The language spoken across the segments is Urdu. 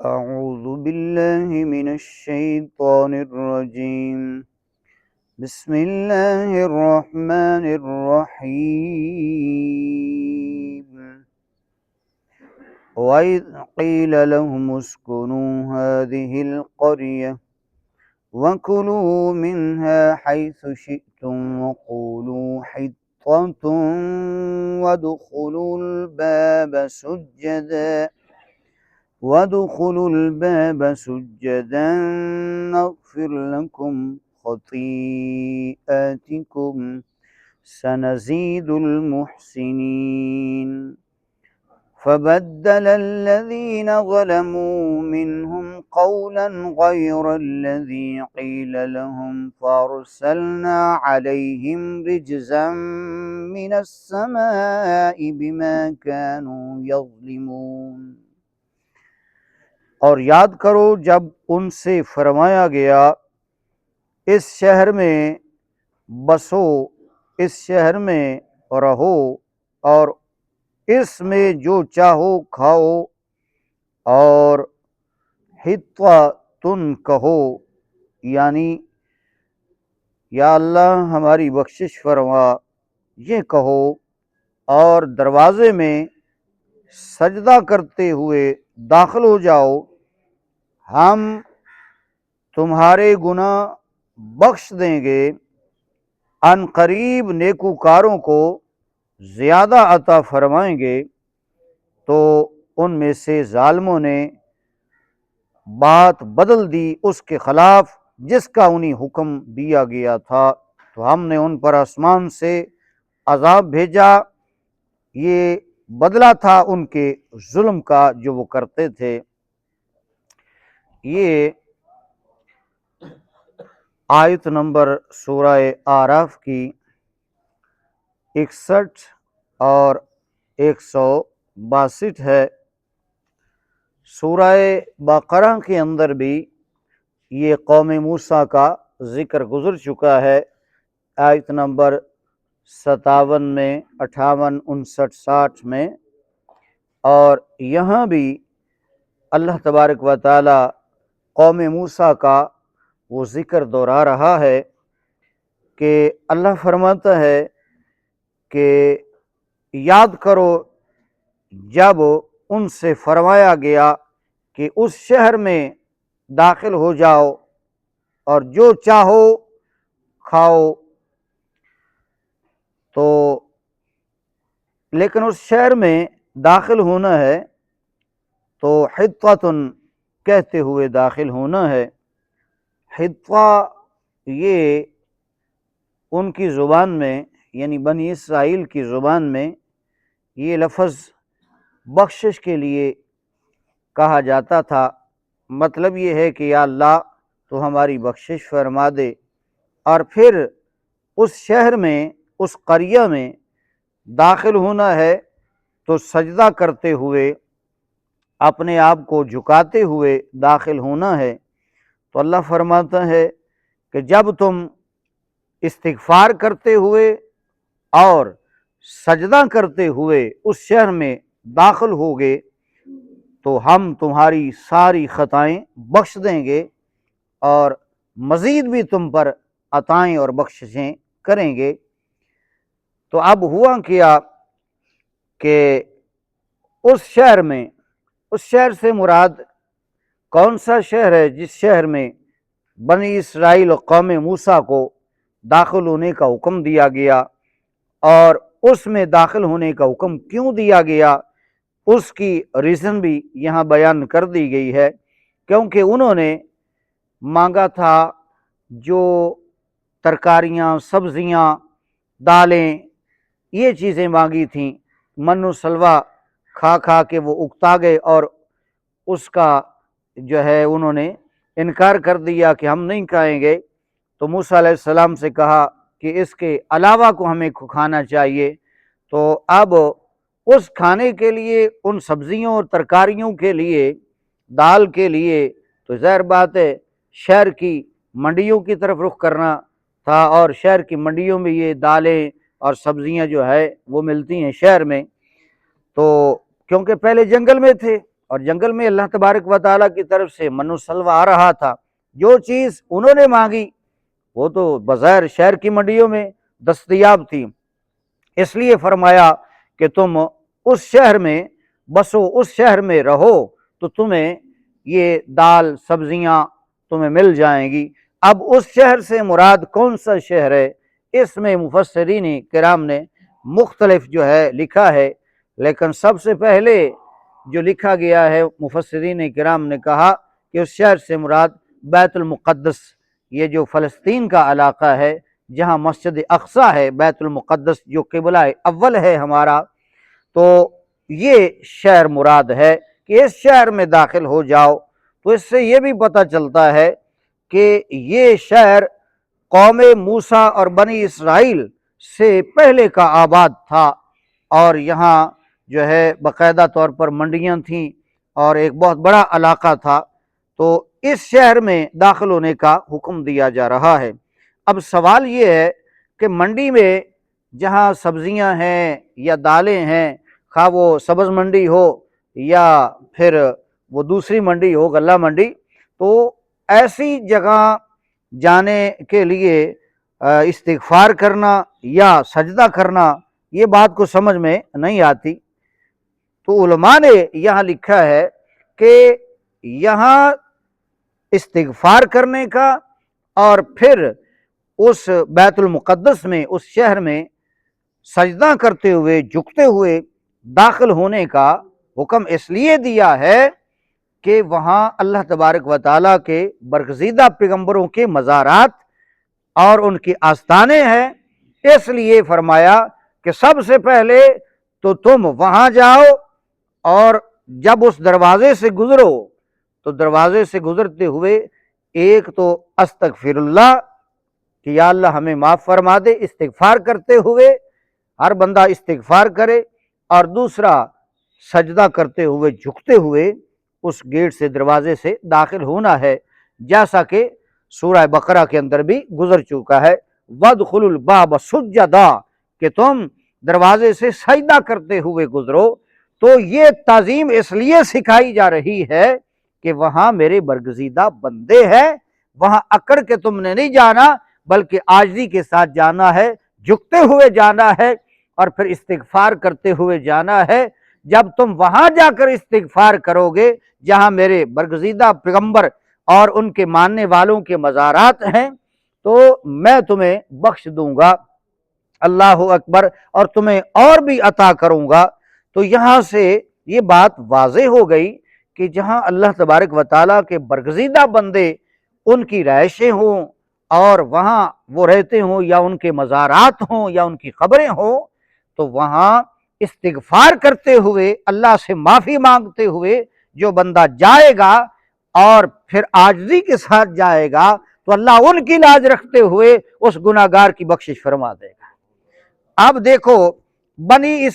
أعوذ بالله من الشيطان الرجيم. بسم الله الرحمن الرحيم. وإذ قيل لهم اسكنوا هذه القرية وكلوا منها حيث شئتم وقولوا حطة وادخلوا الباب سجدا نغفر لكم خطيئاتكم سنزيد المحسنين. فبدل الذين ظلموا منهم قولا غير الذي قيل لهم فأرسلنا عليهم رجزا من السماء بما كانوا يظلمون۔ اور یاد کرو جب ان سے فرمایا گیا اس شہر میں بسو، اس شہر میں رہو اور اس میں جو چاہو کھاؤ، اور حطۃ کہو، یعنی یا اللہ ہماری بخشش فرما، یہ کہو، اور دروازے میں سجدہ کرتے ہوئے داخل ہو جاؤ، ہم تمہارے گناہ بخش دیں گے، ان قریب نیکوکاروں کو زیادہ عطا فرمائیں گے۔ تو ان میں سے ظالموں نے بات بدل دی اس کے خلاف جس کا انہیں حکم دیا گیا تھا، تو ہم نے ان پر آسمان سے عذاب بھیجا، یہ بدلہ تھا ان کے ظلم کا جو وہ کرتے تھے۔ یہ آیت نمبر سورہ اعراف کی 61 اور 162 ہے۔ سورہ بقرہ کے اندر بھی یہ قوم موسیٰ کا ذکر گزر چکا ہے، آیت نمبر 57 میں، 58، 59، 60 میں، اور یہاں بھی اللہ تبارک و تعالی قوم موسیٰ کا وہ ذکر دہرا رہا ہے کہ اللہ فرماتا ہے کہ یاد کرو جب ان سے فرمایا گیا کہ اس شہر میں داخل ہو جاؤ اور جو چاہو کھاؤ، تو لیکن اس شہر میں داخل ہونا ہے تو حطۃ کہتے ہوئے داخل ہونا ہے۔ حطہ یہ ان کی زبان میں، یعنی بنی اسرائیل کی زبان میں یہ لفظ بخشش کے لیے کہا جاتا تھا۔ مطلب یہ ہے کہ یا اللہ تو ہماری بخشش فرما دے، اور پھر اس شہر میں، اس قریہ میں داخل ہونا ہے تو سجدہ کرتے ہوئے، اپنے آپ کو جھکاتے ہوئے داخل ہونا ہے۔ تو اللہ فرماتا ہے کہ جب تم استغفار کرتے ہوئے اور سجدہ کرتے ہوئے اس شہر میں داخل ہوگے تو ہم تمہاری ساری خطائیں بخش دیں گے اور مزید بھی تم پر عطائیں اور بخششیں کریں گے۔ تو اب ہوا کیا کہ اس شہر میں، اس شہر سے مراد کون سا شہر ہے جس شہر میں بنی اسرائیل و قوم موسیٰ کو داخل ہونے کا حکم دیا گیا، اور اس میں داخل ہونے کا حکم کیوں دیا گیا اس کی ریزن بھی یہاں بیان کر دی گئی ہے۔ کیونکہ انہوں نے مانگا تھا جو ترکاریاں، سبزیاں، دالیں، یہ چیزیں مانگی تھیں، من و سلوہ کھا کھا کے وہ اکتا گئے اور اس کا جو ہے انہوں نے انکار کر دیا کہ ہم نہیں کھائیں گے۔ تو موسیٰ علیہ السلام سے کہا کہ اس کے علاوہ کو ہمیں کھانا چاہیے۔ تو اب اس کھانے کے لیے، ان سبزیوں اور ترکاریوں کے لیے، دال کے لیے تو ظاہر بات ہے شہر کی منڈیوں کی طرف رخ کرنا تھا، اور شہر کی منڈیوں میں یہ دالیں اور سبزیاں جو ہے وہ ملتی ہیں شہر میں۔ تو کیونکہ پہلے جنگل میں تھے اور جنگل میں اللہ تبارک و تعالیٰ کی طرف سے من و سلوہ آ رہا تھا، جو چیز انہوں نے مانگی وہ تو بظاہر شہر کی منڈیوں میں دستیاب تھی، اس لیے فرمایا کہ تم اس شہر میں بسو، اس شہر میں رہو تو تمہیں یہ دال سبزیاں تمہیں مل جائیں گی۔ اب اس شہر سے مراد کون سا شہر ہے، اس میں مفسرین کرام نے مختلف جو ہے لکھا ہے، لیکن سب سے پہلے جو لکھا گیا ہے مفسرین کرام نے کہا کہ اس شہر سے مراد بیت المقدس، یہ جو فلسطین کا علاقہ ہے جہاں مسجد اقصیٰ ہے، بیت المقدس جو قبلہ اول ہے ہمارا، تو یہ شہر مراد ہے کہ اس شہر میں داخل ہو جاؤ۔ تو اس سے یہ بھی پتہ چلتا ہے کہ یہ شہر قوم موسیٰ اور بنی اسرائیل سے پہلے کا آباد تھا، اور یہاں جو ہے باقاعدہ طور پر منڈیاں تھیں اور ایک بہت بڑا علاقہ تھا، تو اس شہر میں داخل ہونے کا حکم دیا جا رہا ہے۔ اب سوال یہ ہے کہ منڈی میں جہاں سبزیاں ہیں یا دالیں ہیں، خواہ وہ سبز منڈی ہو یا پھر وہ دوسری منڈی ہو غلہ منڈی، تو ایسی جگہ جانے کے لیے استغفار کرنا یا سجدہ کرنا، یہ بات کو سمجھ میں نہیں آتی۔ تو علماء نے یہاں لکھا ہے کہ یہاں استغفار کرنے کا اور پھر اس بیت المقدس میں، اس شہر میں سجدہ کرتے ہوئے جھکتے ہوئے داخل ہونے کا حکم اس لیے دیا ہے کہ وہاں اللہ تبارک و تعالیٰ کے برگزیدہ پیغمبروں کے مزارات اور ان کی آستانے ہیں، اس لیے فرمایا کہ سب سے پہلے تو تم وہاں جاؤ، اور جب اس دروازے سے گزرو تو دروازے سے گزرتے ہوئے ایک تو استغفر اللہ کہ یا اللہ ہمیں معاف فرما دے، استغفار کرتے ہوئے ہر بندہ استغفار کرے، اور دوسرا سجدہ کرتے ہوئے جھکتے ہوئے اس گیٹ سے دروازے سے داخل ہونا ہے، جیسا کہ سورہ بقرہ کے اندر بھی گزر چکا ہے، وَادْخُلُوا الْبَابَ سُجَّدًا کہ تم دروازے سے سجدہ کرتے ہوئے گزرو۔ تو یہ تعظیم اس لیے سکھائی جا رہی ہے کہ وہاں میرے برگزیدہ بندے ہیں، وہاں اکڑ کے تم نے نہیں جانا بلکہ عاجزی کے ساتھ جانا ہے، جھکتے ہوئے جانا ہے، اور پھر استغفار کرتے ہوئے جانا ہے۔ جب تم وہاں جا کر استغفار کرو گے جہاں میرے برگزیدہ پیغمبر اور ان کے ماننے والوں کے مزارات ہیں، تو میں تمہیں بخش دوں گا، اللہ اکبر، اور تمہیں اور بھی عطا کروں گا۔ تو یہاں سے یہ بات واضح ہو گئی کہ جہاں اللہ تبارک و تعالیٰ کے برگزیدہ بندے ان کی رہائشیں ہوں اور وہاں وہ رہتے ہوں یا ان کے مزارات ہوں یا ان کی قبریں ہوں، تو وہاں استغفار کرتے ہوئے اللہ سے معافی مانگتے ہوئے جو بندہ جائے گا اور پھر عاجزی کے ساتھ جائے گا تو اللہ ان کی لاج رکھتے ہوئے اس گناہگار کی بخشش فرما دے گا۔ اب دیکھو بنی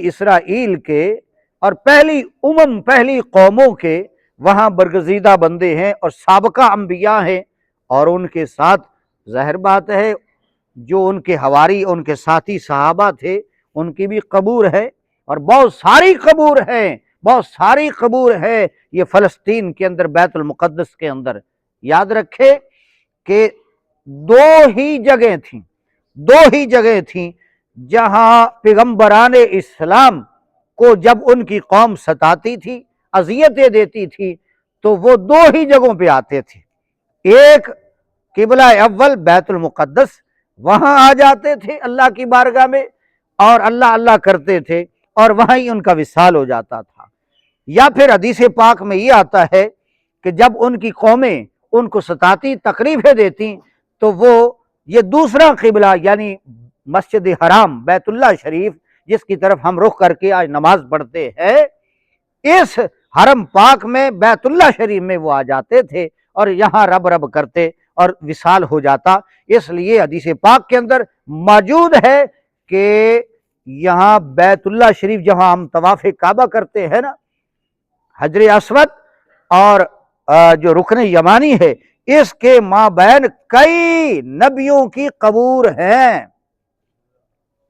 اسرائیل کے اور پہلی قوموں کے وہاں برگزیدہ بندے ہیں اور سابقہ انبیاء ہیں، اور ان کے ساتھ ظاہر بات ہے جو ان کے حواری، ان کے ساتھی صحابہ تھے، ان کی بھی قبور ہے، اور بہت ساری قبور ہے یہ فلسطین کے اندر بیت المقدس کے اندر۔ یاد رکھے کہ دو ہی جگہیں تھیں جہاں پیغمبران اسلام کو جب ان کی قوم ستاتی تھی، اذیتیں دیتی تھی، تو وہ دو ہی جگہوں پہ آتے تھے، ایک قبلہ اول بیت المقدس، وہاں آ جاتے تھے اللہ کی بارگاہ میں اور اللہ اللہ کرتے تھے، اور وہیں ان کا وصال ہو جاتا تھا۔ یا پھر حدیث پاک میں یہ آتا ہے کہ جب ان کی قومیں ان کو ستاتی، تکلیفیں دیتی، تو وہ یہ دوسرا قبلہ یعنی مسجد حرام بیت اللہ شریف جس کی طرف ہم رخ کر کے آج نماز پڑھتے ہیں، اس حرم پاک میں بیت اللہ شریف میں وہ آ جاتے تھے اور یہاں رب رب کرتے اور وصال ہو جاتا۔ اس لیے حدیث پاک کے اندر موجود ہے کہ یہاں بیت اللہ شریف جہاں ہم طواف کعبہ کرتے ہیں نا، حجر اسود اور جو رکن یمانی ہے، اس کے مابین کئی نبیوں کی قبور ہیں،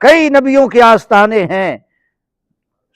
کئی نبیوں کے آستانے ہیں۔